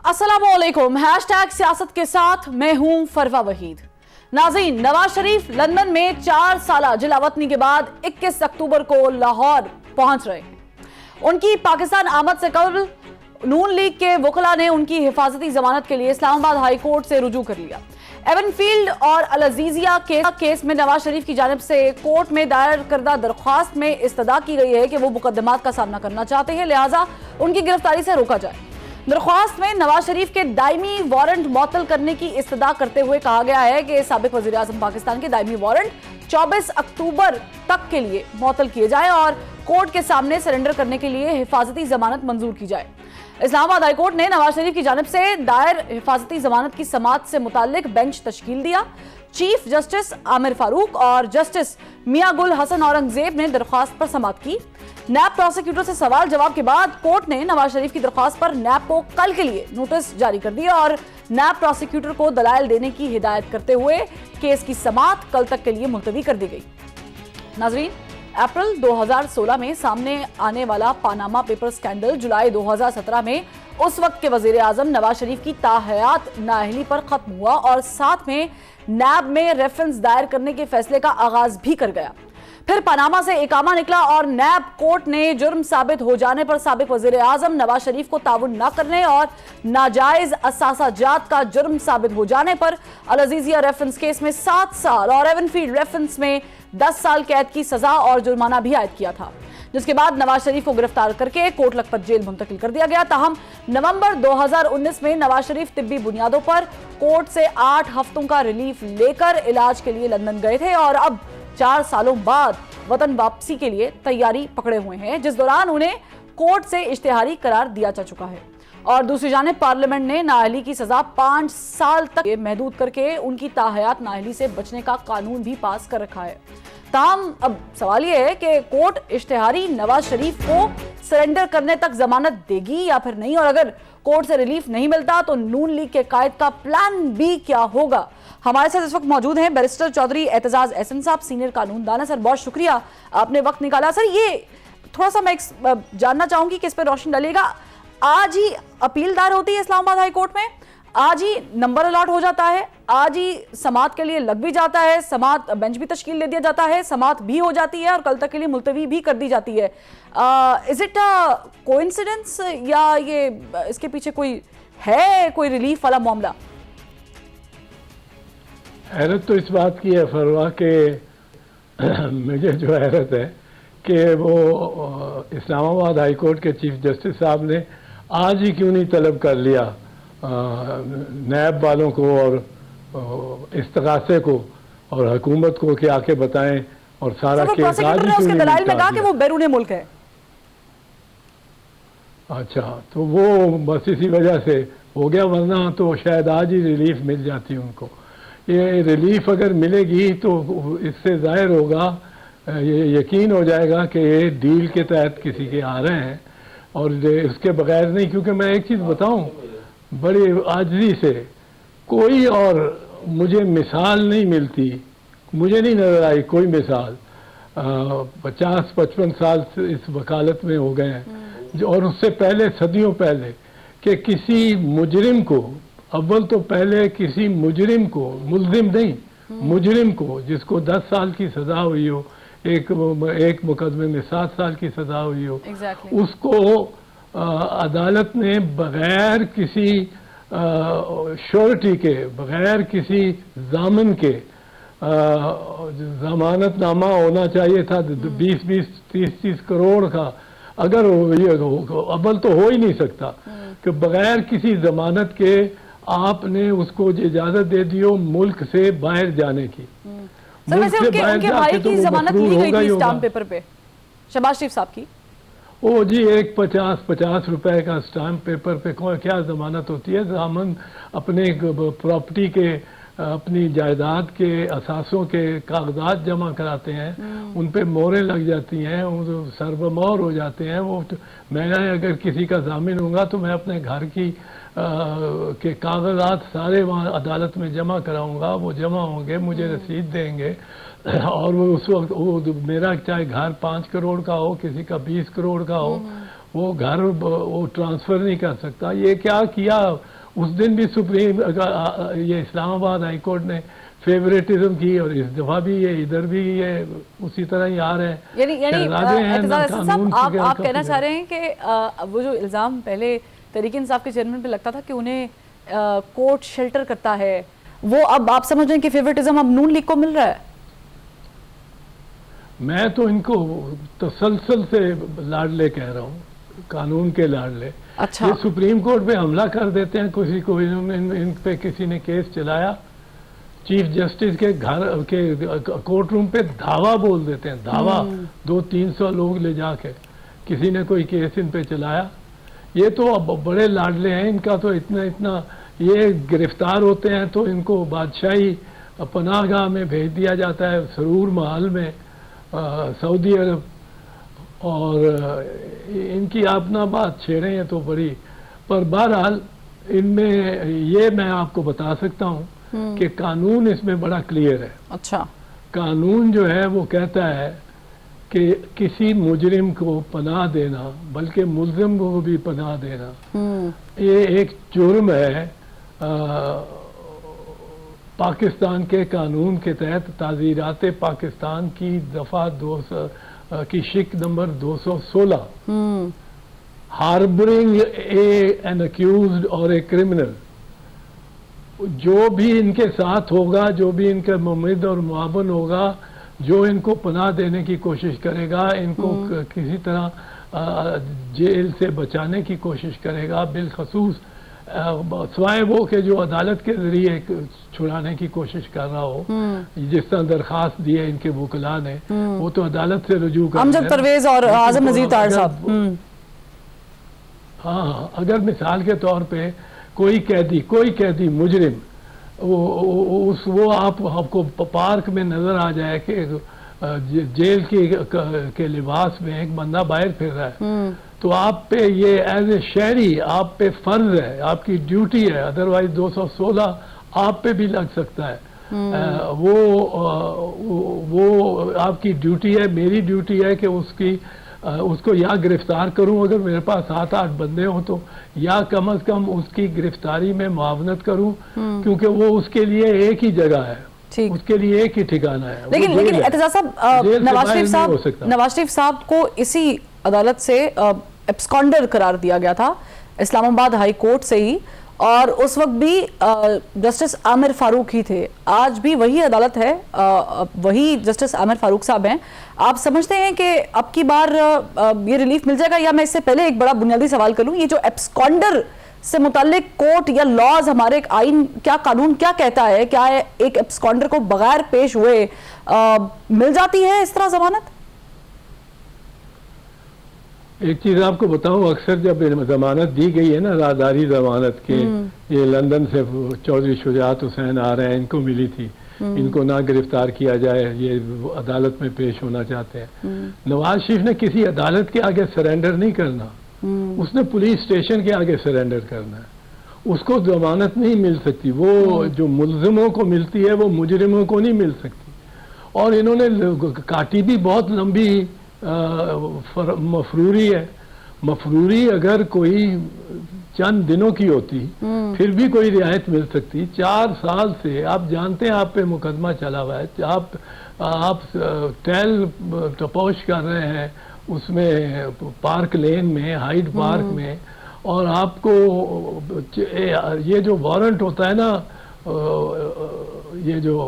अस्सलाम वालेकुम। हैशटैग सियासत के साथ मैं हूं फरवा वहीद। नाज़रीन, नवाज शरीफ लंदन में 4 साल जिलावतनी के बाद 21 अक्टूबर को लाहौर पहुंच रहे हैं। उनकी पाकिस्तान आमद से कबल नून लीग के वकला ने उनकी हिफाजती जमानत के लिए इस्लामाबाद हाई कोर्ट से रुजू कर लिया। एवनफील्ड और अल अजीजिया केस में नवाज शरीफ की जानिब से कोर्ट में दायर करदा दरख्वास्त में इस्तदा की गई है कि वो मुकदमात का सामना करना चाहते हैं, लिहाजा उनकी गिरफ्तारी से रोका जाए। दरख्वास्त में नवाज शरीफ के दायमी वारंट मुअत्तल करने की इस्तदा करते हुए कहा गया है कि साबिक वज़ीर आज़म पाकिस्तान के दायमी वारंट 24 अक्टूबर तक के लिए मुअत्तल किए जाए और कोर्ट के सामने सरेंडर करने के लिए हिफाजती जमानत मंजूर की जाए। इस्लामाबाद हाई कोर्ट ने नवाज शरीफ की जानिब से दायर हिफाजती जमानत की समाअत से मुताल्लिक बेंच तश्कील दिया। चीफ जस्टिस आमिर फारूक और जस्टिस मियां गुल हसन औरंगजेब ने दरख्वास्त पर समाअत की। नैब प्रोसिक्यूटर से सवाल जवाब के बाद कोर्ट ने नवाज शरीफ की दरख्वास्त पर नैब को कल के लिए नोटिस जारी कर दिया और नैब प्रोसिक्यूटर को दलाइल देने की हिदायत करते हुए केस की समाअत कल तक के लिए मुलतवी कर दी गई। नाज़रीन, अप्रैल 2016 में सामने आने वाला पानामा पेपर स्कैंडल जुलाई 2017 में उस वक्त के वजीर आजम नवाज शरीफ की ताहयात नाअहली पर खत्म हुआ और साथ में नैब में रेफरेंस दायर करने के फैसले का आगाज भी कर गया। फिर पनामा से इकामा निकला और नैब कोर्ट ने जुर्म साबित हो जाने पर साबिक वजीर आजम नवाज शरीफ को ताउन न करने और नाजायज असासाजात का जुर्म साबित हो जाने पर अल अजीजिया रेफरेंस केस में 7 साल और एवनफील्ड रेफरेंस में 10 साल कैद की सजा और जुर्माना भी आयद किया था, जिसके बाद नवाज शरीफ को गिरफ्तार करके कोट लखपत जेल मुंतकिल कर दिया गया। ताहम नवंबर 2019 में नवाज शरीफ तिब्बी बुनियादों पर कोर्ट से 8 हफ्तों का रिलीफ लेकर इलाज के लिए लंदन गए थे और अब 4 सालों बाद वतन वापसी के लिए तैयारी पकड़े हुए हैं, जिस दौरान उन्हें कोर्ट से इश्तिहारी करार दिया जा चुका है। और दूसरी जानिब पार्लियामेंट ने नाअहली की सजा 5 साल तक महदूद करके उनकी ताहयात नाअहली से बचने का कानून भी पास कर रखा है। ताहम अब सवाल यह है कि कोर्ट इश्तिहारी नवाज शरीफ को सरेंडर करने तक जमानत देगी या फिर नहीं, और अगर कोर्ट से रिलीफ नहीं मिलता तो नून लीग के कायद का प्लान बी क्या होगा। हमारे साथ इस वक्त मौजूद हैं बैरिस्टर चौधरी एतजाज एहसन साहब, सीनियर कानूनदान। सर, बहुत शुक्रिया आपने वक्त निकाला। सर, ये थोड़ा सा मैं जानना चाहूंगी कि इस पर रोशनी डालिएगा। आज ही अपील दायर होती है इस्लामाबाद हाई कोर्ट में, आज ही नंबर अलॉट हो जाता है, आज ही समाअत के लिए लग भी जाता है, समाअत बेंच भी तश्कील दे दिया जाता है, समाअत भी हो जाती है और कल तक के लिए मुलतवी भी कर दी जाती है। इज इट अ कोइंसिडेंस या ये इसके पीछे कोई है, कोई रिलीफ वाला मामला? हैरत तो इस बात की है फरवा के मुझे जो हैरत है कि वो इस्लामाबाद हाई कोर्ट के चीफ जस्टिस साहब ने आज ही क्यों नहीं तलब कर लिया नैब वालों को और इस्तगासे को और हुकूमत को कि आके बताएं और सारा केस आज ही क्यों नहीं दलाइल में कहा कि वो बैरून मुल्क है। अच्छा, तो वो बस इसी वजह से हो गया, वरना तो शायद आज ही रिलीफ मिल जाती उनको। ये रिलीफ अगर मिलेगी तो इससे जाहिर होगा, ये यकीन हो जाएगा कि ये डील के तहत किसी के आ रहे हैं और इसके बगैर नहीं। क्योंकि मैं एक चीज़ बताऊं, बड़ी आजिज़ी से कोई और मुझे मिसाल नहीं मिलती, मुझे नहीं नज़र आई कोई मिसाल। 50-55 साल इस वकालत में हो गए हैं और उससे पहले सदियों पहले कि किसी मुजरिम को, अव्वल तो पहले किसी मुजरिम को, मुल्जिम नहीं मुजरिम को, जिसको 10 साल की सज़ा हुई हो, एक मुकदमे में 7 साल की सज़ा हुई हो, उसको अदालत ने बगैर किसी श्योरिटी के, बगैर किसी जामिन के, जमानतनामा होना चाहिए था 20-20, 30-30 करोड़ का। अगर ये अव्वल तो हो ही नहीं सकता कि बगैर किसी जमानत के आपने उसको इजाजत दे दी हो मुल्क से बाहर जाने की। सर, वैसे उनके भाई की जमानत ली गई थी स्टाम्प पेपर पे, शहबाज शरीफ साहब की। ओ जी, एक 50 रुपए का स्टाम्प पेपर पे क्या जमानत होती है? जामन अपने प्रॉपर्टी के, अपनी जायदाद के असासों के कागजात जमा कराते हैं, उन पे मोहरें लग जाती हैं, सरबमोहर हो जाते हैं। वो मैं अगर किसी का जामिन हूँगा तो मैं अपने घर की के कागजात सारे वहाँ अदालत में जमा कराऊंगा, वो जमा होंगे, मुझे रसीद देंगे और वो उस वक्त वो मेरा चाहे घर 5 करोड़ का हो, किसी का 20 करोड़ का हो, वो घर वो ट्रांसफ़र नहीं कर सकता। ये क्या किया उस दिन भी सुप्रीम ये इस्लामाबाद हाई कोर्ट ने फेवरेटिज्म की, और इस दफ़ा भी ये इधर भी ये उसी तरह ही आ रहे हैं। यानी एतजाज़ अहसन साहब, आप कहना चाह रहे हैं कि वो जो इल्ज़ाम पहले तहरीक इंसाफ के चेयरमैन पे लगता था कि उन्हें कोर्ट शेल्टर करता है, वो अब आप समझ रहे हैं कि फेवरेटिज्म अब नून लीग को मिल रहा है? मैं तो इनको तसलसल से लाडले कह रहा हूँ, कानून के लाडले। अच्छा। ये सुप्रीम कोर्ट पे हमला कर देते हैं किसी को, इन पे किसी ने केस चलाया, चीफ जस्टिस के घर के कोर्ट रूम पे धावा बोल देते हैं, धावा 200-300 लोग ले जाके किसी ने कोई केस इन पे चलाया। ये तो अब बड़े लाडले हैं, इनका तो इतना ये गिरफ्तार होते हैं तो इनको बादशाही पनाहगाह में भेज दिया जाता है, सरूर महल में सऊदी अरब। और इनकी अपना बात छेड़े हैं तो बड़ी, पर बहरहाल इनमें ये मैं आपको बता सकता हूँ कि कानून इसमें बड़ा क्लियर है। अच्छा। कानून जो है वो कहता है कि किसी मुजरिम को पनाह देना, बल्कि मुल्जिम को भी पनाह देना, ये एक जुर्म है पाकिस्तान के कानून के तहत। ताज़ीरात पाकिस्तान की दफ़ा 200 की शिक नंबर 216, हार्बरिंग एन अक्यूज्ड और ए क्रिमिनल, जो भी इनके साथ होगा, जो भी इनका मुमिद और मुआवन होगा, जो इनको पनाह देने की कोशिश करेगा, इनको किसी तरह जेल से बचाने की कोशिश करेगा, बिलखसूस स्वाय वो के जो अदालत के जरिए छुड़ाने की कोशिश कर रहा हो, जिस तरह दरखास्त दी है इनके वकला ने, वो तो अदालत से रुजू कर अमजद परवेज और आज़म नज़ीर तार साहब। हाँ, अगर मिसाल के तौर पे कोई कैदी मुजरिम वो आपको पार्क में नजर आ जाए कि जेल के लिबास में एक बंदा बाहर फिर रहा है, तो आप पे ये एज ए शहरी आप पे फर्ज है, आपकी ड्यूटी है, अदरवाइज 216 आप पे भी लग सकता है। वो आपकी ड्यूटी है, मेरी ड्यूटी है कि उसको या गिरफ्तार करूं अगर मेरे पास 7-8 बंदे हो तो, या कम अज कम उसकी गिरफ्तारी में मुआवनत करूं, क्योंकि वो उसके लिए एक ही जगह है, उसके लिए एक ही ठिकाना है। लेकिन एतजाज़ साहब, नवाज शरीफ साहब को इसी अदालत से एब्सकॉन्डर करार दिया गया था, इस्लामाबाद हाई कोर्ट से ही, और उस वक्त भी जस्टिस आमिर फारूक ही थे। आज भी वही अदालत है, वही जस्टिस आमिर फारूक साहब हैं। आप समझते हैं कि अब की बार ये रिलीफ मिल जाएगा? या मैं इससे पहले एक बड़ा बुनियादी सवाल करूं, ये जो एब्सकॉन्डर से मुताल्लिक कोर्ट या लॉज, हमारे एक आइन, क्या कानून क्या कहता है? क्या एक एब्सकॉन्डर को बगैर पेश हुए मिल जाती है इस तरह जमानत? एक चीज आपको बताऊं, अक्सर जब जमानत दी गई है ना, राहदारी जमानत के, ये लंदन से चौधरी शुजात हुसैन आ रहे हैं, इनको मिली थी, इनको ना गिरफ्तार किया जाए, ये अदालत में पेश होना चाहते हैं। नवाज शरीफ ने किसी अदालत के आगे सरेंडर नहीं करना, उसने पुलिस स्टेशन के आगे सरेंडर करना है। उसको जमानत नहीं मिल सकती, वो जो मुल्जिमों को मिलती है वो मुजरिमों को नहीं मिल सकती। और इन्होंने काटी भी बहुत लंबी मफरूरी है। मफरूरी अगर कोई चंद दिनों की होती फिर भी कोई रियायत मिल सकती। 4 साल से आप जानते हैं आप पे मुकदमा चला हुआ है, आप टेल तपोश कर रहे हैं उसमें पार्क लेन में, हाइड पार्क में, और आपको ये जो वारंट होता है ना, ये जो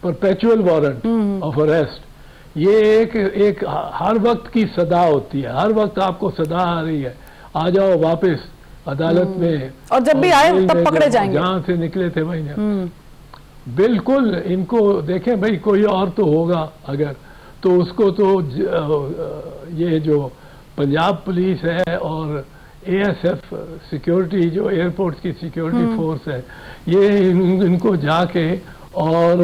परपेचुअल वारंट ऑफ अरेस्ट, ये एक हर वक्त की सदा होती है, हर वक्त आपको सदा आ रही है, आ जाओ वापस अदालत में, और जब भी आए तब पकड़े जाएंगे, जहां से निकले थे वहीं। बिल्कुल, इनको देखें भाई, कोई और तो होगा अगर, तो उसको तो ये जो पंजाब पुलिस है और ASF सिक्योरिटी, जो एयरपोर्ट की सिक्योरिटी फोर्स है, ये इनको जाके और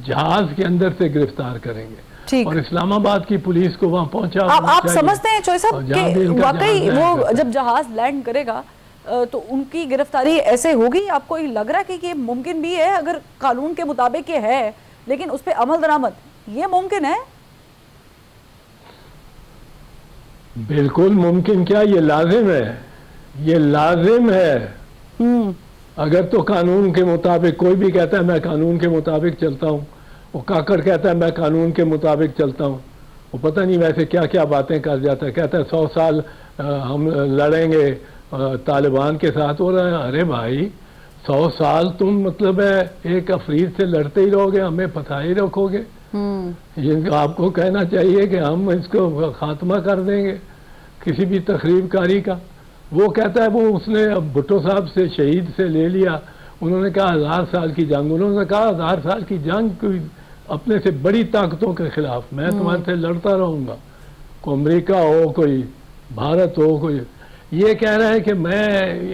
जहाज के अंदर से गिरफ्तार करेंगे, और इस्लामाबाद की पुलिस को वहां पहुंचा। आप समझते हैं चौधरी साहब कि वाकई वो जब जहाज लैंड करेगा तो उनकी गिरफ्तारी ऐसे होगी? आपको लग रहा है कि ये मुमकिन भी है? अगर कानून के मुताबिक ये है, लेकिन उस पर अमल दरामद ये मुमकिन है? बिल्कुल मुमकिन क्या, ये लाजिम है, ये लाजिम है। अगर तो कानून के मुताबिक, कोई भी कहता है मैं कानून के मुताबिक चलता हूँ, वो काकड़ कहता है मैं कानून के मुताबिक चलता हूँ, वो पता नहीं वैसे क्या क्या बातें कर जाता है, कहता है 100 साल हम लड़ेंगे तालिबान के साथ। हो रहा है, अरे भाई 100 साल तुम मतलब है एक अफरीद से लड़ते ही रहोगे, हमें फंसा ही रखोगे। ये आपको कहना चाहिए कि हम इसको खात्मा कर देंगे किसी भी तखरीबकारी का। वो कहता है, वो उसने अब भुट्टो साहब से शहीद से ले लिया, उन्होंने कहा 1000 साल की जंग, उन्होंने कहा 1000 साल की जंग कोई अपने से बड़ी ताकतों के खिलाफ, मैं तुम्हारे से लड़ता रहूंगा, कोई अमरीका हो, कोई भारत हो, कोई ये कह रहा है कि मैं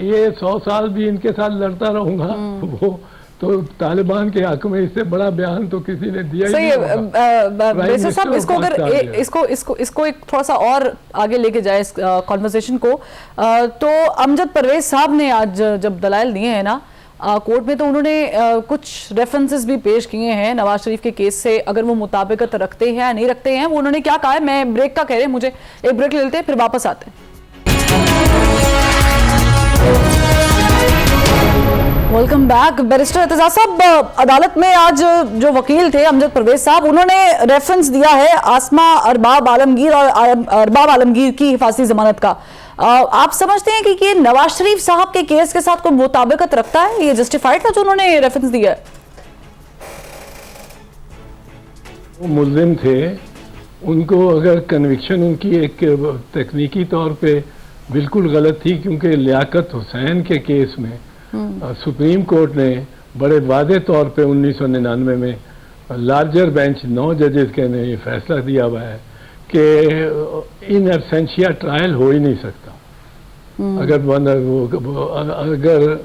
ये 100 साल भी इनके साथ लड़ता रहूंगा। वो तो तालिबान के हक में इससे बड़ा बयान तो किसी ने दिया ही नहीं। बेसर साहब, इसको अगर इसको एक थोड़ा सा और आगे लेके जाए इस कॉन्वर्सेशन को, तो अमजद परवेज साहब ने आज जब दलाइल दिए हैं ना कोर्ट में, तो उन्होंने कुछ रेफरेंसेस भी पेश किए हैं नवाज शरीफ के केस से, अगर वो मुताबिकत रखते हैं या नहीं रखते हैं। वो उन्होंने क्या कहा है, मैं ब्रेक का कह रहे हैं, मुझे एक ब्रेक ले लेते हैं, फिर वापस आते हैं। Welcome back. बैरिस्टर एतजाज साहब, अदालत में आज जो वकील थे अमजद परवेज साहब, उन्होंने रेफरेंस दिया है आसमा अरबाब आलमगीर और अरबाब आलमगीर की हिफाजती जमानत का। आप समझते हैं कि ये नवाज शरीफ साहब के केस के साथ कोई मुताबिकत रखता है, ये जस्टिफाइड था जो उन्होंने रेफरेंस दिया है? वो मुल्जिम थे, उनको अगर कन्विक्शन उनकी एक तकनीकी तौर पे बिल्कुल गलत थी, क्योंकि लियाकत हुसैन के केस में सुप्रीम कोर्ट ने बड़े वादे तौर पे 1999 में लार्जर बेंच 9 जजेस के ने ये फैसला दिया हुआ है कि इन एब्सेंशिया ट्रायल हो ही नहीं सकता। अगर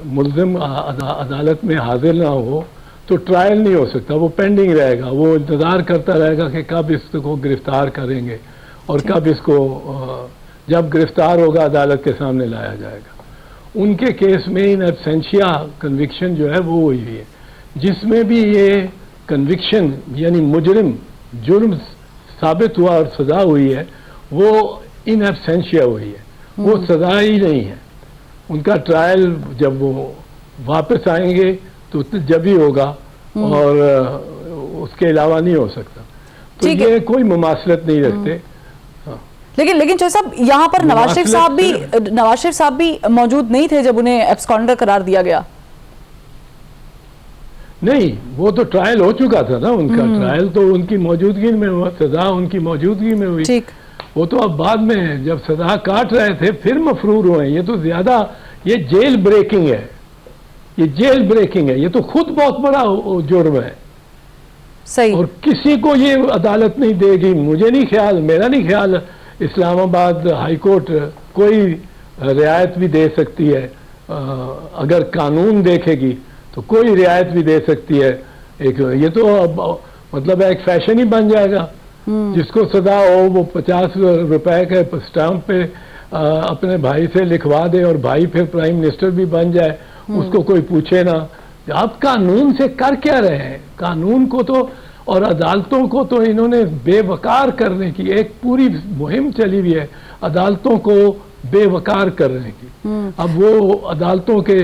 मुल्जिम अदालत में हाजिर ना हो तो ट्रायल नहीं हो सकता, वो पेंडिंग रहेगा, वो इंतज़ार करता रहेगा कि कब इसको गिरफ्तार करेंगे और कब इसको जब गिरफ्तार होगा अदालत के सामने लाया जाएगा। उनके केस में इन एब्सेंशिया कन्विक्शन जो है वो हुई है, जिसमें भी ये कन्विक्शन यानी मुजरिम जुर्म साबित हुआ और सज़ा हुई है, वो इन एब्सेंशिया हुई है, वो सज़ा ही नहीं है। उनका ट्रायल जब वो वापस आएंगे तो जब ही होगा और उसके अलावा नहीं हो सकता। तो ये कोई मुमासलत नहीं रखते। लेकिन चौधरी साहब, यहाँ पर नवाज शरीफ साहब भी मौजूद नहीं थे जब उन्हें एब्सकॉन्डर करार दिया गया? नहीं, वो तो ट्रायल हो चुका था ना, उनका ट्रायल तो उनकी मौजूदगी में हुआ, सजा उनकी मौजूदगी में हुई। ठीक, वो तो अब बाद में जब सजा काट रहे थे फिर मफरूर हुए। ये तो ज्यादा, ये जेल ब्रेकिंग है, ये जेल ब्रेकिंग है, ये तो खुद बहुत बड़ा जुर्म है। सही। और किसी को ये अदालत नहीं देगी, मुझे नहीं ख्याल, मेरा नहीं ख्याल इस्लामाबाद हाई कोर्ट कोई रियायत भी दे सकती है। अगर कानून देखेगी तो कोई रियायत भी दे सकती है। एक ये तो मतलब एक फैशन ही बन जाएगा, जिसको सजा हो वो 50 रुपए के स्टाम्प पे अपने भाई से लिखवा दे और भाई फिर प्राइम मिनिस्टर भी बन जाए, उसको कोई पूछे ना। आप कानून से कर क्या रहे हैं? कानून को तो और अदालतों को तो इन्होंने बेवकार करने की एक पूरी मुहिम चली हुई है, अदालतों को बेवकार करने की। अब वो अदालतों के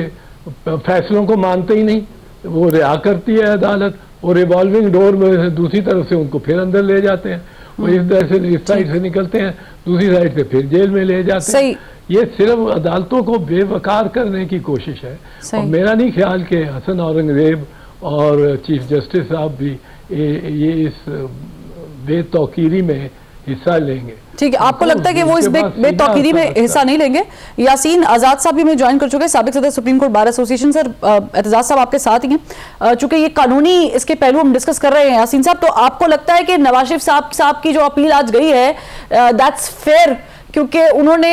फैसलों को मानते ही नहीं, वो रिहा करती है अदालत, और रिवॉल्विंग डोर में दूसरी तरफ से उनको फिर अंदर ले जाते हैं, वो इस तरह से इस साइड से निकलते हैं, दूसरी साइड से फिर जेल में ले जाते हैं। ये सिर्फ अदालतों को बेवकार करने की कोशिश है। और मेरा नहीं ख्याल कि हसन औरंगजेब और चीफ जस्टिस साहब भी ये इस बेतौकीरी में हिस्सा लेंगे। ठीक है, आपको लगता है कि वो इस बेतौकीरी में हिस्सा नहीं लेंगे? यासीन आजाद साहब भी हमें ज्वाइन कर चुके हैं, साबिक सदर supreme court bar association. Sir, Aitzaz साहब आपके साथ ही हैं, चूंकि ये कानूनी इसके पहलू हम डिस्कस कर रहे हैं। यासीन साहब, तो आपको लगता है कि नवाज शरीफ साहब की जो अपील आज गई है दैट्स फेयर, क्योंकि उन्होंने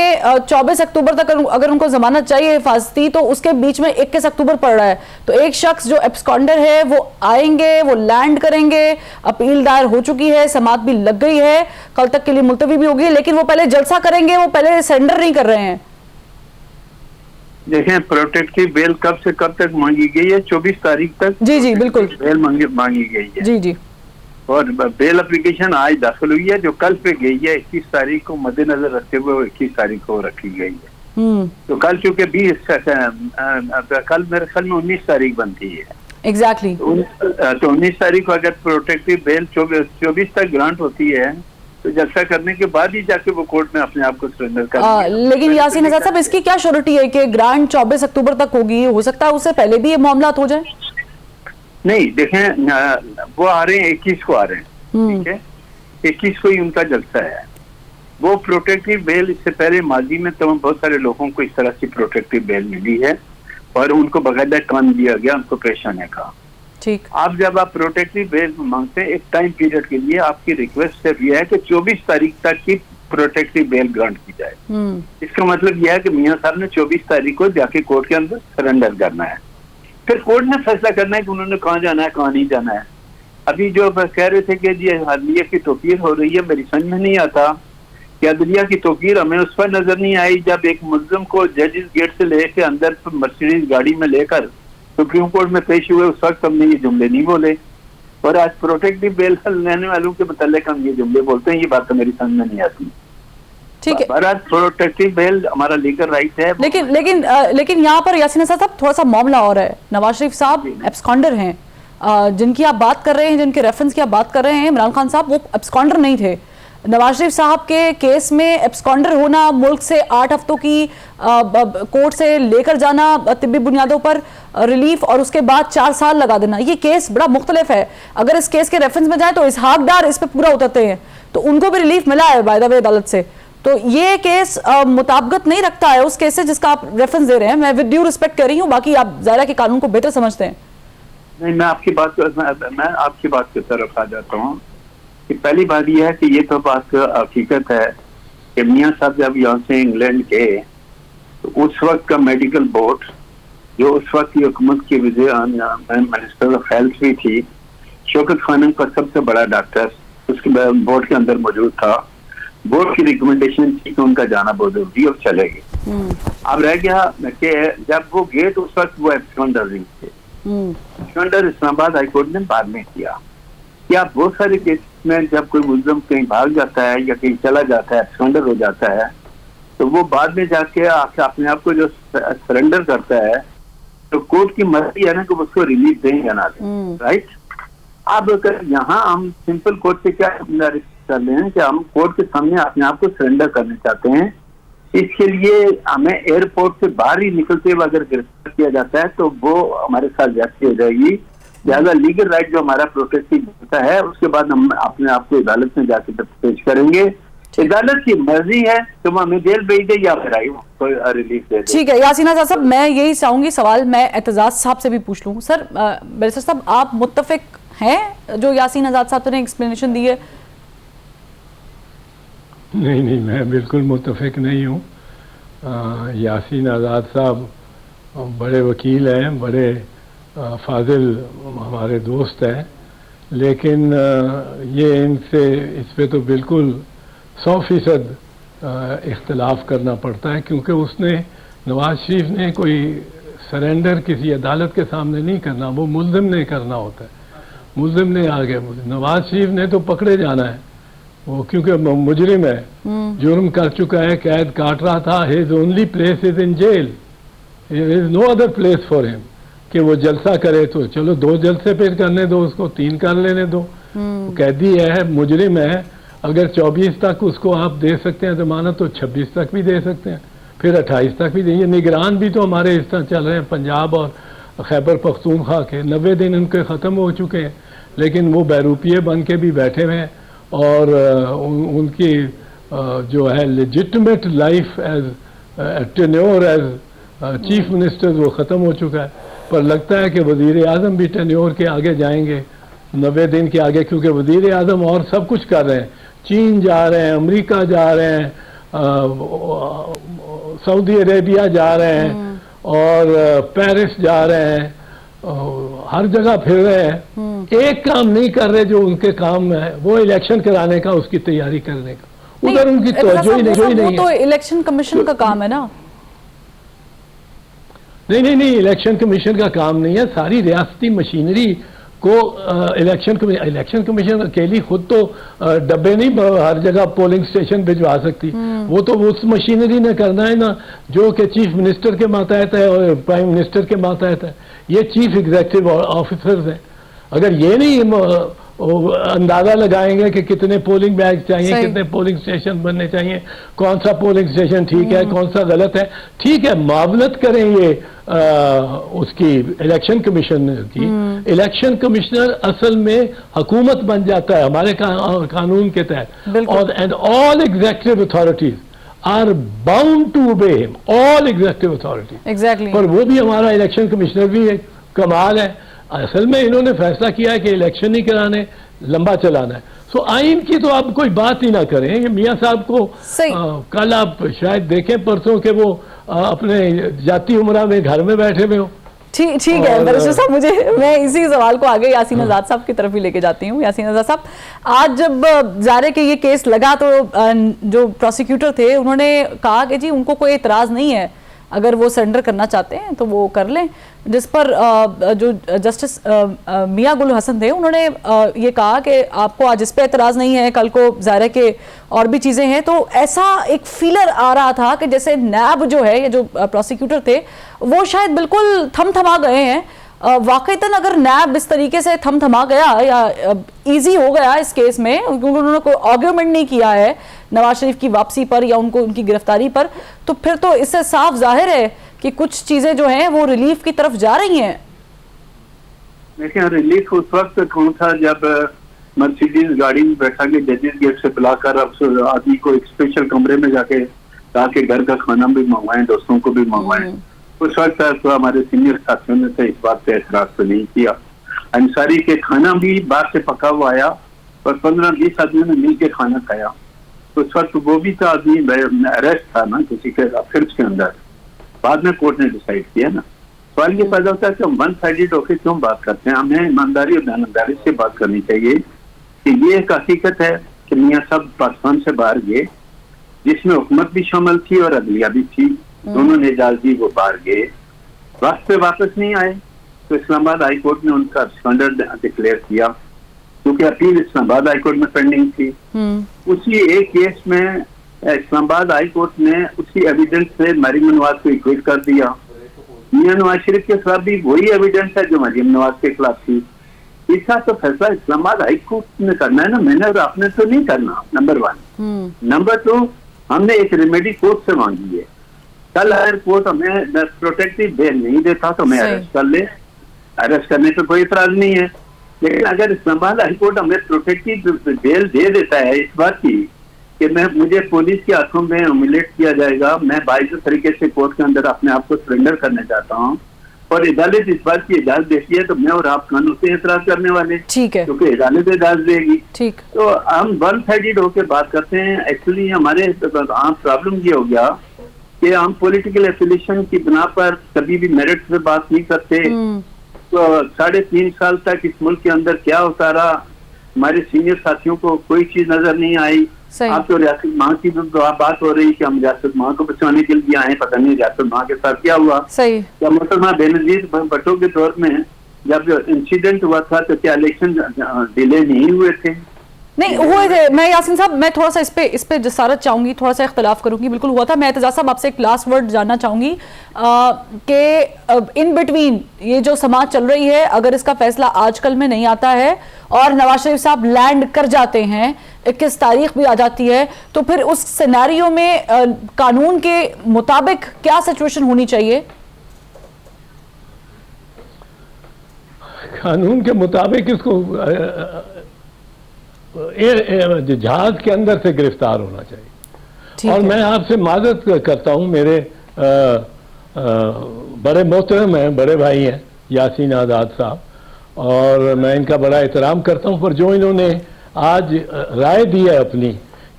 24 अक्टूबर तक अगर उनको जमानत चाहिए हिफाजती, तो उसके बीच में 21 अक्टूबर पड़ रहा है, तो एक शख्स जो एब्सकॉन्डर है वो आएंगे, वो लैंड करेंगे, अपील दायर हो चुकी है, समाअत भी लग गई है, कल तक के लिए मुलतवी भी होगी, लेकिन वो पहले जलसा करेंगे, वो पहले सरेंडर नहीं कर रहे हैं। देखें, प्रोटेक्टिव बेल कब से कब तक मांगी गई है? 24 तारीख तक जी बिल्कुल बेल मांगी गई है। जी। اور بیل اپلیکیشن آج داخل ہوئی ہے جو کل پہ گئی ہے 21 تاریخ کو مد نظر رکھتے ہوئے 21 تاریخ کو رکھی گئی ہے. تو کل چونکہ 20 کل میرے خیال میں 19 تاریخ بنتی ہے ایگزیکٹلی. تو 19 تاریخ کو اگر پروٹیکٹیو بیل 24 تک گرانٹ ہوتی ہے تو جلسہ کرنے کے بعد ہی جا کے وہ کورٹ میں اپنے آپ کو سرنڈر کر. لیکن یاسین آزاد صاحب اس کی کیا شورٹی ہے کہ گرانٹ 24 اکتوبر تک ہوگی؟ ہو سکتا ہے اس سے پہلے بھی یہ معاملات ہو جائیں. نہیں دیکھیں وہ آ رہے ہیں 21 کو آ رہے ہیں, ٹھیک ہے, 21 کو ہی ان کا جلسہ ہے. وہ پروٹیکٹیو بیل اس سے پہلے ماضی میں تو بہت سارے لوگوں کو اس طرح کی پروٹیکٹیو بیل ملی ہے اور ان کو باقاعدہ ٹائم دیا گیا ان کو پیش آنے کا. ٹھیک. آپ جب آپ پروٹیکٹیو بیل مانگتے ہیں ایک ٹائم پیریڈ کے لیے آپ کی ریکویسٹ صرف یہ ہے کہ 24 تاریخ تک کی پروٹیکٹیو بیل گرانٹ کی جائے. اس کا مطلب یہ ہے کہ میاں صاحب نے 24 تاریخ کو جا کے کورٹ کے اندر سرنڈر کرنا ہے. پھر کورٹ نے فیصلہ کرنا ہے کہ انہوں نے کہاں جانا ہے کہاں نہیں جانا ہے. ابھی جو کہہ رہے تھے کہ جی عدلیہ کی توقیر ہو رہی ہے, میری سمجھ میں نہیں آتا کہ عدلیہ کی توقیر ہمیں اس پر نظر نہیں آئی جب ایک ملزم کو ججز گیٹ سے لے کے اندر مرسیڈیز گاڑی میں لے کر سپریم کورٹ میں پیش ہوئے. اس وقت ہم نے یہ جملے نہیں بولے اور آج پروٹیکٹیو بیل لینے والوں کے متعلق ہم یہ جملے بولتے ہیں. یہ بات تو میری سمجھ میں نہیں آتی. ٹھیک ہے, پروٹیکٹیو بیل ہمارا لیگل رائٹ ہے. لیکن یہاں پر یاسین صاحب تھوڑا سا معاملہ اور ہے. نواز شریف صاحب ایبسکانڈر ہیں جن کی آپ بات کر رہے ہیں, جن کے ریفرنس کی آپ بات کر رہے ہیں. عمران خان صاحب وہ ایبسکانڈر نہیں تھے. نواز شریف صاحب کے کیس میں ایبسکانڈر ہونا, ملک سے 8 ہفتوں کی کورٹ سے لے کر جانا طبی بنیادوں پر ریلیف اور اس کے بعد 4 سال لگا دینا, یہ کیس بڑا مختلف ہے. اگر اس کیس کے ریفرنس میں جائیں تو اسحاق ڈار اس پہ پورا اترتے ہیں تو ان کو بھی ریلیف ملا ہے بائی دا وے عدالت سے. تو یہ کیس مطابقت نہیں رکھتا ہے اس کیس سے جس کا آپ ریفرنس دے رہے ہیں. میں ود ڈیو ریسپیکٹ کر رہی ہوں, باقی آپ ظاہرہ کے قانون کو بہتر سمجھتے ہیں. نہیں, میں آپ کی بات کی طرف آ جاتا ہوں کہ پہلی بات یہ ہے کہ یہ تو بات حقیقت ہے کہ میاں صاحب جب یہاں سے انگلینڈ گئے تو اس وقت کا میڈیکل بورڈ جو اس وقت کی حکومت کی منسٹر آف ہیلتھ بھی تھی, شوکت خانم کا سب سے بڑا ڈاکٹر اس کے بورڈ کے اندر موجود تھا. بورڈ کی ریکمنڈیشن تھی کہ ان کا جانا بہت ضروری اور چلے گئے. اب رہ گیا کہ جب وہ گئے تو اس وقت وہ ایبسکانڈر نہیں تھے. ایبسکانڈر اسلام آباد ہائی کورٹ نے بعد میں کیا بہت سارے کیس میں جب کوئی ملزم کہیں بھاگ جاتا ہے یا کہیں چلا جاتا ہے, ایبسکانڈر ہو جاتا ہے, تو وہ بعد میں جا کے اپنے آپ کو جو سرنڈر کرتا ہے تو کورٹ کی مرضی ہے نا کہ اس کو ریلیف دیں یا نہ دیں, رائٹ. اب یہاں ہم سمپل کورٹ سے کیا کر رہے ہیں کہ ہم کورٹ کے سامنے اپنے آپ کو سرنڈر کرنا چاہتے ہیں. اس کے لیے ہمیں ایئرپورٹ سے باہر ہی نکلتے ہوئے اگر گرفتار کیا جاتا ہے تو وہ ہمارے ساتھ زیادتی ہو جائے گی. لہٰذا لیگل رائٹ جو ہمارا پروٹیکٹیو ہوتا ہے اس کے بعد ہم اپنے آپ کو عدالت میں جا کے پیش کریں گے. عدالت کی مرضی ہے کہ وہ ہمیں جیل بھیج دے یا پھر ریلیف دے دے. ٹھیک ہے یاسین آزاد صاحب, میں یہی چاہوں گی سوال میں اعتزاز صاحب سے بھی پوچھ لوں. سر بیرسٹر صاحب آپ متفق ہیں جو یاسین آزاد صاحب نے ایکسپلینیشن دی ہے؟ نہیں, میں بالکل متفق نہیں ہوں. یاسین آزاد صاحب بڑے وکیل ہیں, بڑے فاضل ہمارے دوست ہیں, لیکن یہ ان سے اس پہ تو بالکل 100% اختلاف کرنا پڑتا ہے کیونکہ اس نے نواز شریف نے کوئی سرنڈر کسی عدالت کے سامنے نہیں کرنا, وہ ملزم نے کرنا ہوتا ہے. ملزم نے آگے, نواز شریف نے تو پکڑے جانا ہے وہ کیونکہ مجرم ہے, جرم کر چکا ہے, قید کاٹ رہا تھا. his only place is in jail. there is no other place for him کہ وہ جلسہ کرے تو چلو 2 جلسے پھر کرنے دو, اس کو 3 کر لینے دو. قیدی ہے, مجرم ہے. اگر 24 تک اس کو آپ دے سکتے ہیں ضمانت تو 26 تک بھی دے سکتے ہیں, پھر 28 تک بھی دیں. یہ نگران بھی تو ہمارے اس طرح چل رہے ہیں پنجاب اور خیبر پختونخوا کے. 90 دن ان کے ختم ہو چکے ہیں لیکن وہ بیروپیے بن کے بھی بیٹھے ہوئے ہیں اور ان کی جو ہے legitimate life as tenure as chief minister وہ ختم ہو چکا ہے. پر لگتا ہے کہ وزیر اعظم بھی ٹینیور کے آگے جائیں گے 90 دن کے آگے, کیونکہ وزیر اعظم اور سب کچھ کر رہے ہیں. چین جا رہے ہیں, امریکہ جا رہے ہیں, سعودی عربیہ جا رہے ہیں اور پیرس جا رہے ہیں, ہر جگہ پھر رہے ہیں. ایک کام نہیں کر رہے جو ان کے کام ہے, وہ الیکشن کرانے کا, اس کی تیاری کرنے کا. ادھر ان کی توجہ ہی نہیں ہے. وہ تو الیکشن کمیشن کا کام ہے نا. نہیں, الیکشن کمیشن کا کام نہیں ہے. ساری ریاستی مشینری को इलेक्शन कमीशन अकेली खुद तो डब्बे नहीं हर जगह पोलिंग स्टेशन भिजवा सकती, वो तो उस मशीनरी ने करना है ना जो कि चीफ मिनिस्टर के मातहत है और प्राइम मिनिस्टर के मातहत है। ये चीफ एग्जीक्यूटिव ऑफिसर्स हैं। अगर ये नहीं अंदाजा लगाएंगे कि कितने पोलिंग बैग चाहिए, कितने पोलिंग स्टेशन बनने चाहिए, कौन सा पोलिंग स्टेशन ठीक है, कौन सा गलत है, ठीक है मावलत करें ये उसकी इलेक्शन कमीशन की। इलेक्शन कमिश्नर असल में हुकूमत बन जाता है हमारे कानून के तहत, और and all executive authorities are bound to obey him, all executive authorities. Exactly. पर वो भी हमारा इलेक्शन कमिश्नर भी एक कमाल है। असल में इन्होंने फैसला किया है कि इलेक्शन नहीं कराने, लंबा चलाना है। सो आइन की तो आप कोई बात ही ना करें। मियां साहब को कल आप शायद देखें परसों के वो अपने जाती उम्रा में घर में बैठे हुए हो। ठीक है बैरिस्टर साहब, मैं इसी सवाल को आगे यासीन आजाद साहब की तरफ ही लेके जाती हूँ। यासीन आजाद साहब, आज जब ज़ाहिर के ये केस लगा तो जो प्रोसिक्यूटर थे उन्होंने कहा कि जी उनको कोई एतराज़ नहीं है, अगर वो सरेंडर करना चाहते हैं तो वो कर लें, जिस पर जो जस्टिस मियां गुल हसन थे उन्होंने ये कहा कि आपको आज इस पे एतराज़ नहीं है, कल को ज़ाहिर के और भी चीज़ें हैं। तो ऐसा एक फीलर आ रहा था कि जैसे नैब जो है, ये जो प्रोसिक्यूटर थे वो शायद बिल्कुल थमा गए हैं। वाकईतन अगर नैब इस तरीके से थमा गया या इजी हो गया इस केस में, क्योंकि उन्होंने कोई आर्ग्यूमेंट नहीं किया है नवाज शरीफ की वापसी पर या उनकी गिरफ्तारी पर, तो फिर तो इससे साफ जाहिर है कि कुछ चीजें जो हैं वो रिलीफ की तरफ जा रही हैं। देखिए, रिलीफ उस वक्त कौन था जब मर्सिडीज गाड़ी में बैठा के जजेस गेट से बुलाकर अब आदमी को एक स्पेशल कमरे में जाके ताकि घर का खाना भी मंगवाएं, दोस्तों को भी मंगवाएं। उस वक्त तो हमारे सीनियर साथियों ने तो इस बात पे एतराज तो नहीं किया। अंसारी के खाना भी बाहर से पका हुआ आया और 15-20 आदमियों ने मिल के खाना खाया। उस वक्त वो भी तो आदमी अरेस्ट था ना किसी के अफेयर्स के अंदर, बाद में कोर्ट ने डिसाइड किया ना। सवाल ये पैदा होता है कि हम वन साइडेड होकर क्यों बात करते हैं। हमें ईमानदारी और ईमानदारी से बात करनी चाहिए कि ये एक हकीकत है कि मियां साहब पाकिस्तान से बाहर गए, जिसमें हुकूमत भी शामिल थी और अदलिया भी थी, दोनों ने इजाजत दी, वो बाहर गए, वक्त पे वापस नहीं आए तो इस्लामाबाद हाई कोर्ट ने उनका स्टैंडर्ड डिक्लेयर किया, क्योंकि अपील इस्लामाबाद हाई कोर्ट में पेंडिंग थी। उसी एक केस में इस्लामाबाद हाई कोर्ट ने उसी एविडेंस से मरीम नवाज को इक्वेट कर दिया। मियां नवाज शरीफ के खिलाफ भी वही एविडेंस है जो मरीम नवाज के खिलाफ थी। इसका तो फैसला इस्लामाबाद हाई कोर्ट ने करना है ना, मैंने और आपने तो नहीं करना, नंबर 1। नंबर 2, हमने एक रेमेडी कोर्ट से मांगी है। कल अगर कोर्ट हमें प्रोटेक्टिव बेल नहीं देता तो हमें अरेस्ट कर ले, अरेस्ट करने पे कोई इतराज नहीं है। लेकिन अगर इस्लामाबाद हाई कोर्ट हमें प्रोटेक्टिव बेल दे देता है इस बात की कि मुझे पुलिस के हाथों में ह्यूमिलेट किया जाएगा, मैं बाइज़ तरीके से कोर्ट के अंदर अपने आप को सरेंडर करना चाहता हूँ, और अदालत इस बात की इजाजत देती है, तो मैं और आप कानून से एतराज करने वाले, ठीक है, क्योंकि अदालत इजाजत देगी। ठीक। तो हम वन साइडेड होकर बात करते हैं। एक्चुअली हमारे आम प्रॉब्लम ये हो गया कि हम पॉलिटिकल एफिलिएशन की बिना पर कभी भी मेरिट पे बात नहीं करते। तो 3.5 साल तक इस मुल्क के अंदर क्या होता रहा, हमारे सीनियर साथियों को कोई चीज नजर नहीं आई। आप तो रियासत माँ की बात हो रही कि हम रियासत माँ को बचाने के लिए आए, पता नहीं रियासत माँ के साथ क्या हुआ। सही। क्या मोहतरमा बेनजीर भट्टो के दौर में जब इंसिडेंट हुआ था तो क्या इलेक्शन डिले नहीं हुए थे? नहीं हुए थे। मैं यासीन साहब, मैं थोड़ा सा इस पे जसारत चाहूंगी, थोड़ा सा इख्तलाफ करूंगी। बिल्कुल हुआ था। मैं एतजाज साहब आपसे एक लास्ट वर्ड जानना चाहूंगी कि इन बिटवीन ये जो समाज चल रही है, अगर इसका फैसला आजकल में नहीं आता है और नवाज शरीफ साहब लैंड कर जाते हैं, 21 तारीख भी आ जाती है, तो फिर उस सिनेरियो में कानून के मुताबिक क्या सिचुएशन होनी चाहिए? कानून के मुताबिक इसको जहाज के अंदर से गिरफ्तार होना चाहिए। और मैं आपसे माजरत करता हूं, मेरे बड़े मोहतरम हैं, बड़े भाई हैं यासीन आजाद साहब, और मैं इनका बड़ा एहतराम करता हूं, पर जो इन्होंने आज राय दी है अपनी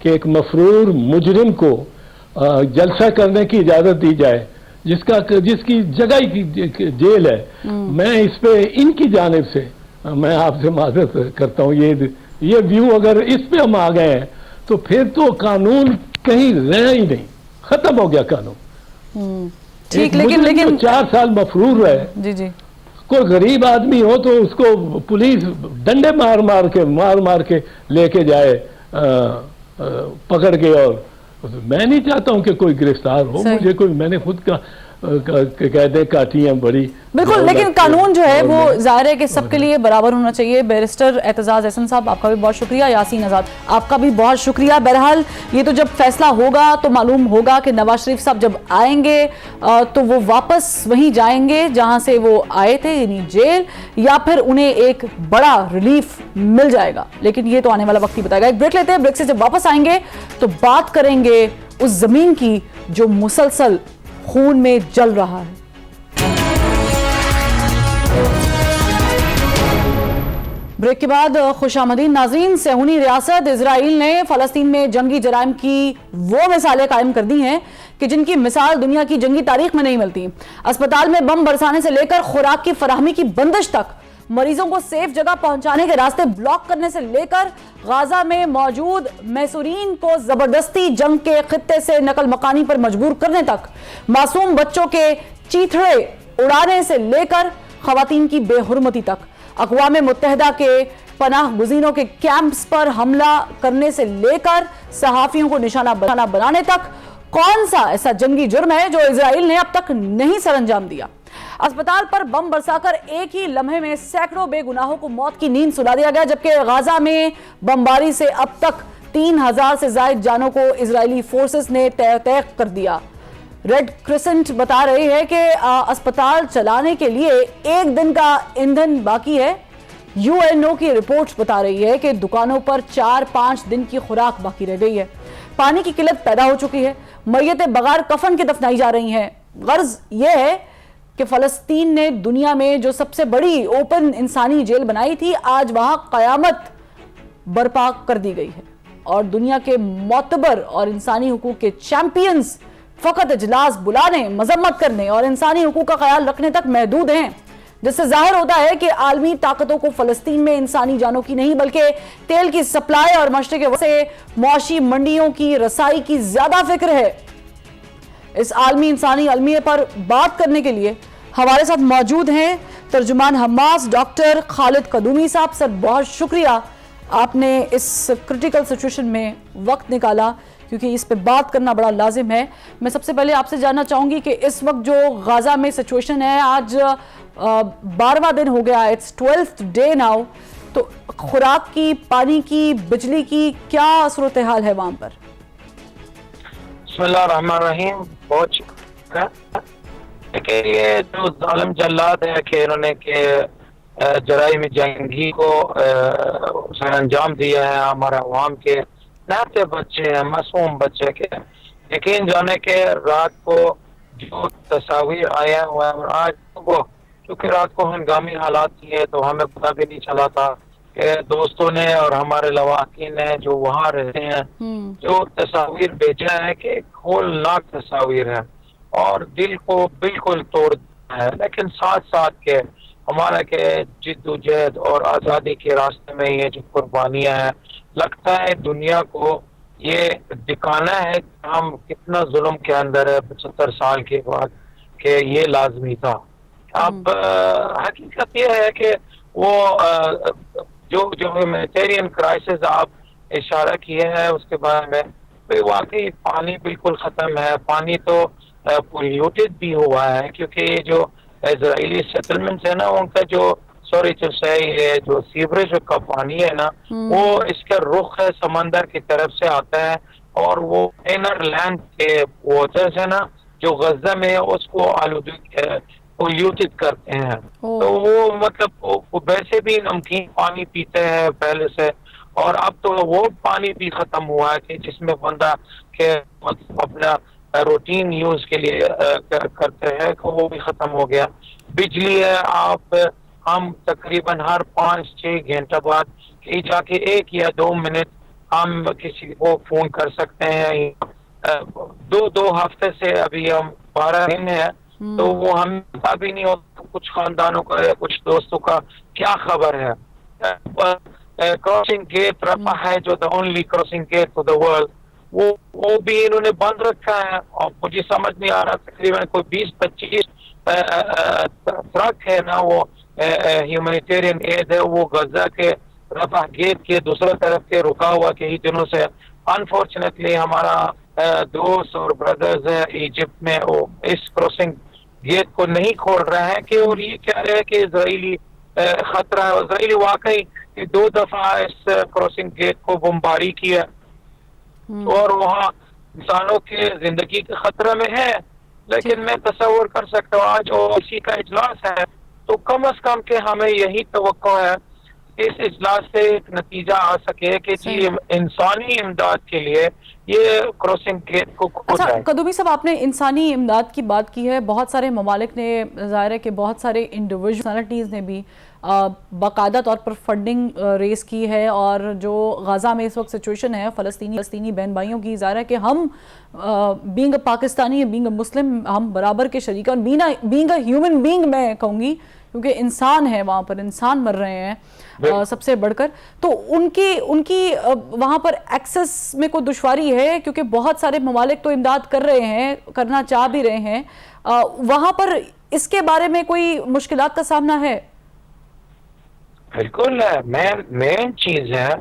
कि एक मफरूर मुजरिम को जलसा करने की इजाज़त दी जाए, जिसकी जगह की जेल है, मैं इस पे इनकी जानिब से मैं आपसे माजरत करता हूँ। ये व्यू अगर इस पे हम आ गए हैं तो फिर तो कानून कहीं रह ही नहीं, खत्म हो गया कानून। ठीक, लेकिन 4 साल मफरूर रहे, जी, کوئی غریب آدمی ہو تو اس کو پولیس ڈنڈے مار مار کے لے کے جائے پکڑ کے. اور میں نہیں چاہتا ہوں کہ کوئی گرفتار ہو, مجھے کوئی, میں نے خود کا کہتے کاٹی ہیں بڑی بالکل, لیکن قانون جو ہے وہ ظاہر ہے کہ سب کے لیے برابر ہونا چاہیے. بیرسٹر اعتزاز احسن صاحب آپ کا بھی بہت شکریہ, یاسین آزاد آپ کا بھی بہت شکریہ. بہرحال یہ تو جب فیصلہ ہوگا تو معلوم ہوگا کہ نواز شریف صاحب جب آئیں گے تو وہ واپس وہیں جائیں گے جہاں سے وہ آئے تھے, یعنی جیل, یا پھر انہیں ایک بڑا ریلیف مل جائے گا. لیکن یہ تو آنے والا وقت ہی بتائے گا. ایک بریک لیتے ہیں, بریک سے جب واپس آئیں گے تو بات کریں گے اس زمین کی جو مسلسل خون میں جل رہا ہے. بریک کے بعد خوش آمدید ناظرین. صہیونی ریاست اسرائیل نے فلسطین میں جنگی جرائم کی وہ مثالیں قائم کر دی ہیں کہ جن کی مثال دنیا کی جنگی تاریخ میں نہیں ملتی. اسپتال میں بم برسانے سے لے کر خوراک کی فراہمی کی بندش تک, مریضوں کو سیف جگہ پہنچانے کے راستے بلاک کرنے سے لے کر غازہ میں موجود محصورین کو زبردستی جنگ کے خطے سے نقل مکانی پر مجبور کرنے تک, معصوم بچوں کے چیتھڑے اڑانے سے لے کر خواتین کی بے حرمتی تک, اقوام متحدہ کے پناہ گزینوں کے کیمپس پر حملہ کرنے سے لے کر صحافیوں کو نشانہ بنانے تک, کون سا ایسا جنگی جرم ہے جو اسرائیل نے اب تک نہیں سر انجام دیا؟ اسپتال پر بم برسا کر ایک ہی لمحے میں سینکڑوں بے گناہوں کو موت کی نیند سلا دیا گیا, جبکہ غازہ میں بمباری سے اب تک 3000 سے زائد جانوں کو اسرائیلی فورسز نے تیق کر دیا. ریڈ کرسنٹ بتا رہی ہے کہ اسپتال چلانے کے لیے ایک دن کا ایندھن باقی ہے. یو این او کی رپورٹ بتا رہی ہے کہ دکانوں پر 4-5 دن کی خوراک باقی رہ گئی ہے. پانی کی قلت پیدا ہو چکی ہے, میتیں بغیر کفن کے دفنائی جا رہی ہیں. غرض یہ ہے کہ فلسطین نے دنیا میں جو سب سے بڑی اوپن انسانی جیل بنائی تھی, آج وہاں قیامت برپا کر دی گئی ہے, اور دنیا کے معتبر اور انسانی حقوق کے چیمپئنز فقط اجلاس بلانے, مذمت کرنے اور انسانی حقوق کا خیال رکھنے تک محدود ہیں, جس سے ظاہر ہوتا ہے کہ عالمی طاقتوں کو فلسطین میں انسانی جانوں کی نہیں بلکہ تیل کی سپلائی اور معاشرے کے وجہ سے معاشی منڈیوں کی رسائی کی زیادہ فکر ہے. اس عالمی انسانی المیے پر بات کرنے کے لیے ہمارے ساتھ موجود ہیں ترجمان حماس ڈاکٹر خالد قدومی صاحب. سر بہت شکریہ, آپ نے اس کرٹیکل سچویشن میں وقت نکالا کیونکہ اس پہ بات کرنا بڑا لازم ہے. میں سب سے پہلے آپ سے جاننا چاہوں گی کہ اس وقت جو غازہ میں سچویشن ہے, آج 12واں دن ہو گیا, اٹس 12th ڈے ناؤ, تو خوراک کی, پانی کی, بجلی کی کیا صورتحال ہے وہاں پر؟ بسم اللہ الرحمن الرحیم. بہت شکریہ کہ یہ جو ظالم جلاد ہے کہ انہوں نے کہ جرائم جنگی کو سر انجام دیا ہے ہمارے عوام کے نہتے بچے ہیں, معصوم بچے کے. یقین جانے کہ رات کو جو تصاویر آیا ہوا ہے, اور آج کو چونکہ رات کو ہنگامی حالات تھے تو ہمیں پتہ بھی نہیں چلا تھا کہ دوستوں نے اور ہمارے لواحقین نے جو وہاں رہتے ہیں جو تصاویر بھیجا ہے کہ ہولناک تصاویر ہے اور دل کو بالکل توڑ دیا ہے. لیکن ساتھ ساتھ کے ہمارا کہ جد و جہد اور آزادی کے راستے میں یہ جو قربانیاں ہیں, لگتا ہے دنیا کو یہ دکھانا ہے کہ ہم کتنا ظلم کے اندر ہے 75 سال کے بعد, کہ یہ لازمی تھا. اب حقیقت یہ ہے کہ وہ جو ہیومینیٹیرین کرائسس آپ اشارہ کیے ہیں اس کے بارے میں واقعی پانی بالکل ختم ہے. پانی تو پولیوٹڈ بھی ہوا ہے کیونکہ یہ جو اسرائیلی سیٹلمنٹس ہے نا, ان کا جو جو سیوریج کا پانی ہے نا, وہ اس کا رخ ہے سمندر کی طرف سے آتا ہے, اور وہ انر لینڈ کے واٹرز ہے نا جو غزہ میں اس کو پولیوٹڈ کرتے ہیں. تو وہ مطلب ویسے بھی نمکین پانی پیتے ہیں پہلے سے, اور اب تو وہ پانی بھی ختم ہوا ہے کہ جس میں بندہ کہ مطلب اپنا روٹین یوز کے لیے کرتے ہیں, وہ بھی ختم ہو گیا. بجلی ہے, ہم تقریباً ہر 5-6 گھنٹہ بعد کہیں جا کے 1 یا 2 منٹ ہم کسی کو فون کر سکتے ہیں. 2 ہفتے سے ابھی ہم 12 دن ہیں, تو وہ ہمیں پتا بھی نہیں ہوتا کچھ خاندانوں کا یا کچھ دوستوں کا کیا خبر ہے. کراسنگ گیٹ رفح ہے جو the only crossing gate for the world, وہ بھی انہوں نے بند رکھا ہے, اور مجھے سمجھ نہیں آ رہا تقریباً کوئی 20-25 ट्रक है ना, वो ह्यूमैनिटेरियन एड है, वो गजा के रफा गेट के दूसरा तरफ के रुका हुआ कई दिनों से। अनफॉर्चुनेटली हमारा दोस्त और ब्रदर्स है इजिप्ट में, वो इस क्रॉसिंग गेट को नहीं खोल रहे हैं कि, और ये कह रहे हैं कि इजरायली खतरा है। इजरायली वाकई 2 दफा इस क्रॉसिंग गेट को बमबारी किया और वहाँ इंसानों के जिंदगी के खतरे में है। लेकिन मैं तस्वर कर सकता हूँ आज ओआईसी का इजलास है, तो कम अज कम के हमें यही तवक्को है इस इजलास से एक नतीजा आ सके कि जी इंसानी इमदाद के लिए ये क्रॉसिंग गेट को खोला अच्छा है। कदूमी साहब, आपने इंसानी इमदाद की बात की है, बहुत सारे ममालिक ने, ज़ाहिर है कि बहुत सारे इंडिविजुअलिटीज़ ने भी बाकायदा तौर पर फंडिंग रेस की है, और जो गाज़ा में इस वक्त सिचुएशन है फ़लस्तीनी बहन भाइयों की, ज़ाहिर है कि हम being a Pakistani, being a Muslim, हम बराबर के शरीक हैं। और बीइंग अ ह्यूमन बीइंग मैं कहूँगी, क्योंकि इंसान है वहाँ पर, इंसान मर रहे हैं सबसे बढ़कर, तो उनकी वहाँ पर एक्सेस में कोई दुश्वारी है, क्योंकि बहुत सारे ममालिक तो इमदाद कर रहे हैं, करना चाह भी रहे हैं, वहाँ पर इसके बारे में कोई मुश्किलात का सामना है? बिल्कुल, मेन चीज है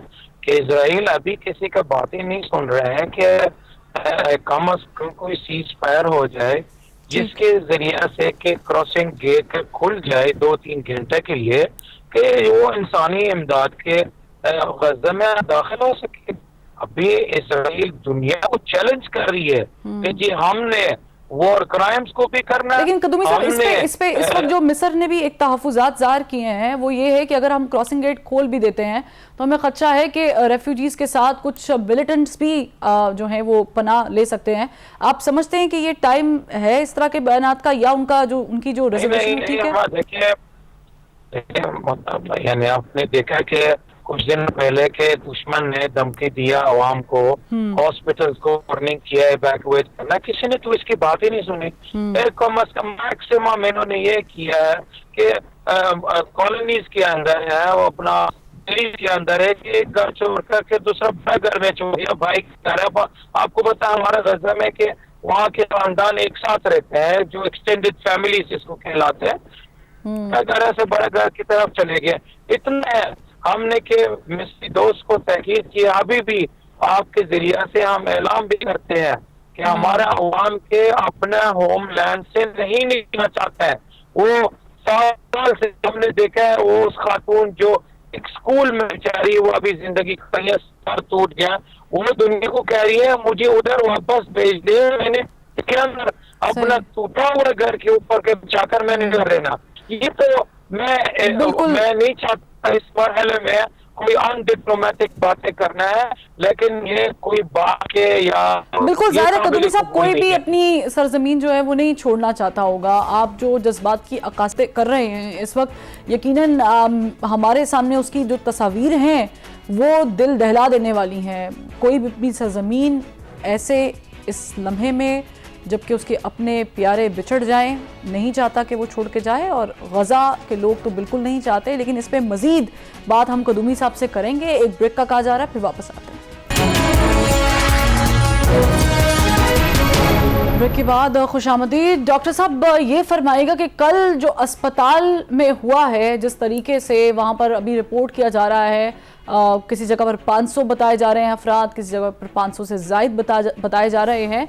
कि इजराइल अभी किसी का बात ही नहीं सुन रहे हैं कि कम अज कम कोई सीज फायर हो जाए जिसके जरिए से कि क्रॉसिंग गेट खुल जाए 2-3 घंटे के लिए, कि वो इंसानी इमदाद के गजा में दाखिल हो सके। अभी इजराइल दुनिया को चैलेंज कर रही है कि जी हमने वॉर क्राइम्स को भी करना है। लेकिन कदूमी साहब, इस वक्त जो मिस्र ने भी एक तहफ़्फ़ुज़ात ज़ाहिर किए हैं वो ये है कि अगर हम क्रॉसिंग गेट खोल भी देते हैं तो हमें खदशा है कि रेफ्यूजीज़ के साथ कुछ मिलिटेंट्स भी जो हैं वो पनाह ले सकते हैं। आप समझते हैं कि ये टाइम है इस तरह के बयानात का, या उनकी जो रेजोल्यूशन ठीक है? देखिए यानी आपने देखा कि कुछ दिन पहले के दुश्मन ने धमकी दिया अवाम को, हॉस्पिटल्स को वार्निंग किया इवैक्यूएट करना, किसी ने तो इसकी बात ही नहीं सुनी। कम अज कम मैक्सिमम इन्होंने ये किया है कि कॉलोनीज के अंदर है, वो अपना दिल्ली के अंदर है कि एक घर छोड़ करके दूसरा घर में छोड़ दिया, भाई घर है। आपको पता है हमारा गजा में कि वहाँ के खानदान एक साथ रहते हैं, जो एक्सटेंडेड फैमिली जिसको कहलाते हैं, घर से बड़े घर की तरफ चले गए। इतना हमने के मिस्री दोस्त को तहकीद किया, अभी भी आपके जरिए से हम ऐलान भी करते हैं कि हमारा अवाम के अपना होम लैंड से नहीं निकलना चाहता है। वो 7 साल से हमने देखा है, वो उस खातून जो एक स्कूल में बेचारी, वो अभी जिंदगी का सर टूट गया, वो दुनिया को कह रही है मुझे उधर वापस भेज दे, मैंने अपना टूटा हुआ घर के ऊपर के बचाकर मैंने घर रहना। ये तो मैं नहीं चाहता इस मरहले में कोई अनडिप्लोमेटिक बातें करना है, लेकिन ये कोई बात के या बिल्कुल ज़ाहिर है कदूमी साहब, कोई भी अपनी सरजमीन जो है वो नहीं छोड़ना चाहता होगा। आप जो जज्बात की अक्कासी कर रहे हैं इस वक्त, यकीनन हमारे सामने उसकी जो तस्वीर हैं वो दिल दहला देने वाली हैं। कोई भी सरजमीन ऐसे इस लम्हे में जबकि उसके अपने प्यारे बिछड़ जाएं नहीं चाहता कि वो छोड़ के जाए, और गज़ा के लोग तो बिल्कुल नहीं चाहते। लेकिन इस पे मज़ीद बात हम कदूमी साहब से करेंगे, एक ब्रेक का कहा जा रहा है, फिर वापस आते हैं। ब्रेक के बाद खुशामदीद। डॉक्टर साहब ये फरमाइएगा कि कल जो अस्पताल में हुआ है, जिस तरीके से वहाँ पर अभी रिपोर्ट किया जा रहा है, किसी जगह पर 500 बताए जा रहे हैं अफराद, किसी जगह पर 500 से ज़ायद बताए जा रहे हैं।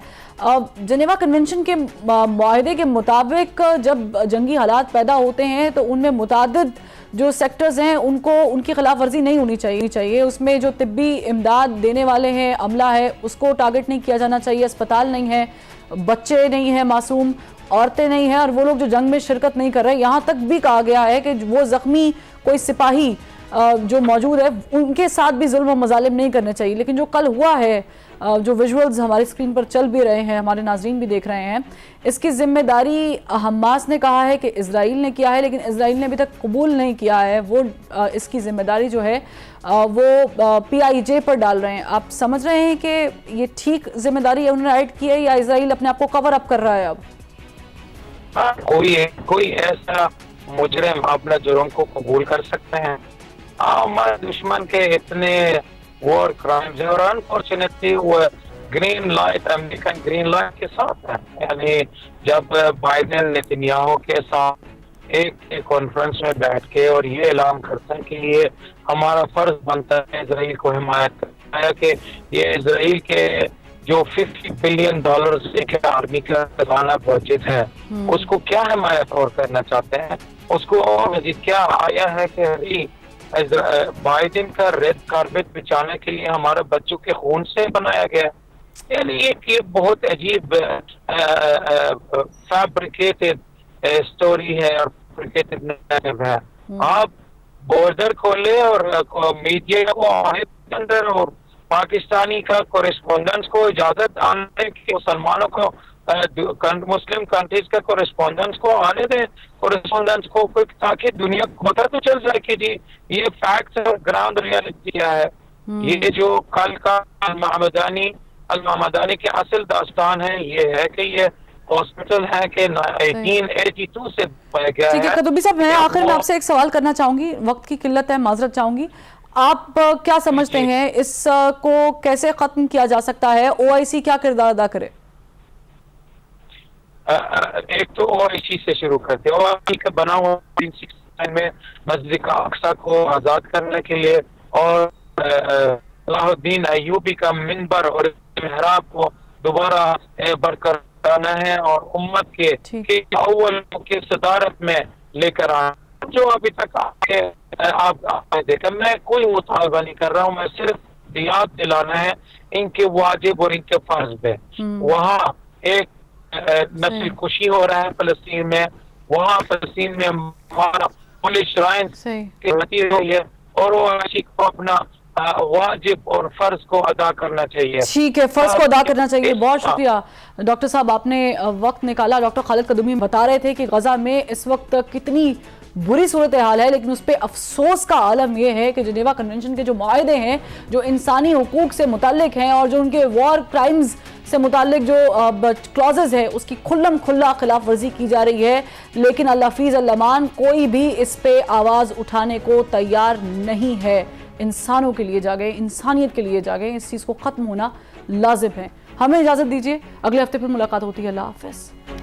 जनेवा कन्वेंशन के मुआहदे के मुताबिक जब जंगी हालात पैदा होते हैं तो उनमें मुतादिद जो सेक्टर्स हैं उनकी खिलाफ वर्जी नहीं होनी चाहिए। उसमें जो तिब्बी इमदाद देने वाले हैं, अमला है, उसको टारगेट नहीं किया जाना चाहिए। अस्पताल नहीं है, बच्चे नहीं हैं, मासूम औरतें नहीं हैं, और वो लोग जो जंग में शिरकत नहीं कर रहे। यहाँ तक भी कहा गया है कि वो ज़ख्मी कोई सिपाही जो मौजूद है उनके साथ भी जुल्म और मजालिम नहीं करने चाहिए। लेकिन जो कल हुआ है, जो विजुअल्स हमारी स्क्रीन पर चल भी रहे हैं, हमारे नाज़रीन भी देख रहे हैं, इसकी जिम्मेदारी हमास ने कहा है कि इजराइल ने किया है, लेकिन इजराइल ने अभी तक कबूल नहीं किया है। वो इसकी जिम्मेदारी जो है वो PIJ पर डाल रहे हैं। आप समझ रहे हैं कि ये ठीक जिम्मेदारी उन्होंने ऐड की है, या इजराइल अपने आप को कवर अप कर रहा है? अब कोई ऐसा मुजरिम अपना जुर्म को कबूल कर सकते हैं? हमारे दुश्मन के इतने वॉर क्राइम्स है, और अनफॉर्चुनेटली वो green light, American green light के साथ है। यानी जब बाइडेन नेतन्याहू के साथ एक कॉन्फ्रेंस में बैठ के और ये ऐलान करते हैं कि ये हमारा फर्ज बनता है इजराइल को हिमायत करना है, कि ये इजराइल के जो $50 बिलियन के आर्मी का खजाना बजट है उसको क्या हिमायत और करना चाहते हैं, उसको मजीद क्या आया है कि अभी बाइडेन का रेड कारपेट बिछाने के लिए हमारे बच्चों के खून से बनाया गया। यानी ये बहुत अजीब फैब्रिकेटेड स्टोरी है और फैब्रिकेटेड नैरेटिव है। आप बॉर्डर खोले और मीडिया को अंदर और पाकिस्तानी का कोरेस्पोंडेंस को इजाजत आने की, मुसलमानों को मुस्लिम कंट्रीज का कोरेस्पोंडेंस को आने दें, कोरेस्पोंडेंस को, ताकि दुनिया को पता तो चल जाए कि जी ये फैक्ट्स और ग्राउंड रियलिटी क्या है। ये जो कल का अल-महमदानी की असल दास्तान है ये है कि ये हॉस्पिटल है कि 1882 से पाया गया है। ठीक है कदुबी साहब, मैं आखिर में आपसे एक सवाल करना चाहूंगी, वक्त की किल्लत है, माजरत चाहूंगी। आप क्या समझते हैं इसको कैसे खत्म किया जा सकता है? ओआईसी क्या किरदार अदा करे? एक तो ओआईसी से शुरू करते हैं। ओआईसी का बना हुआ 1969 में मस्जिद अक्सा को आजाद करने के लिए और अलाउद्दीन अय्यूबी का मिंबर और मेहराब को दोबारा बरकरार है और उम्मत के अव्वल के सदारत में लेकर आना, जो अभी तक आपने देखा। मैं कोई मुतालबा नहीं कर रहा हूँ, मैं सिर्फ याद दिलाना है इनके वाजिब और इनके फर्ज पे। वहाँ एक नस्ल खुशी हो रहा है फलस्तीन में, वहाँ फलस्तीन में हमारा पुलिस श्राइन हुई है और वो को अपना वाजिब और फर्ज को अदा करना चाहिए। ठीक है, फर्ज को अदा करना चाहिए। बहुत शुक्रिया डॉक्टर साहब, आपने वक्त निकाला। डॉक्टर खालिद कदुमी बता रहे थे कि गजा में इस वक्त कितनी बुरी सूरत हाल है, लेकिन उस पर अफसोस का आलम यह है कि जिनेवा कन्वेंशन के जो मुआहदे हैं, जो इंसानी हुकूक से मुताल्लिक हैं और जो उनके वॉर क्राइम्स से मुताल्लिक जो क्लॉजेज है उसकी खुल्लम खुल्ला खिलाफ वर्जी की जा रही है, लेकिन अल-हफीज़ अल-अमान कोई भी इस पे आवाज़ उठाने को तैयार नहीं है। इंसानों के लिए जागे, इंसानियत के लिए जागे, इस चीज़ को ख़त्म होना लाजिम है। हमें इजाज़त दीजिए, अगले हफ्ते फिर मुलाकात होती है। अल्लाह हाफ़िज़।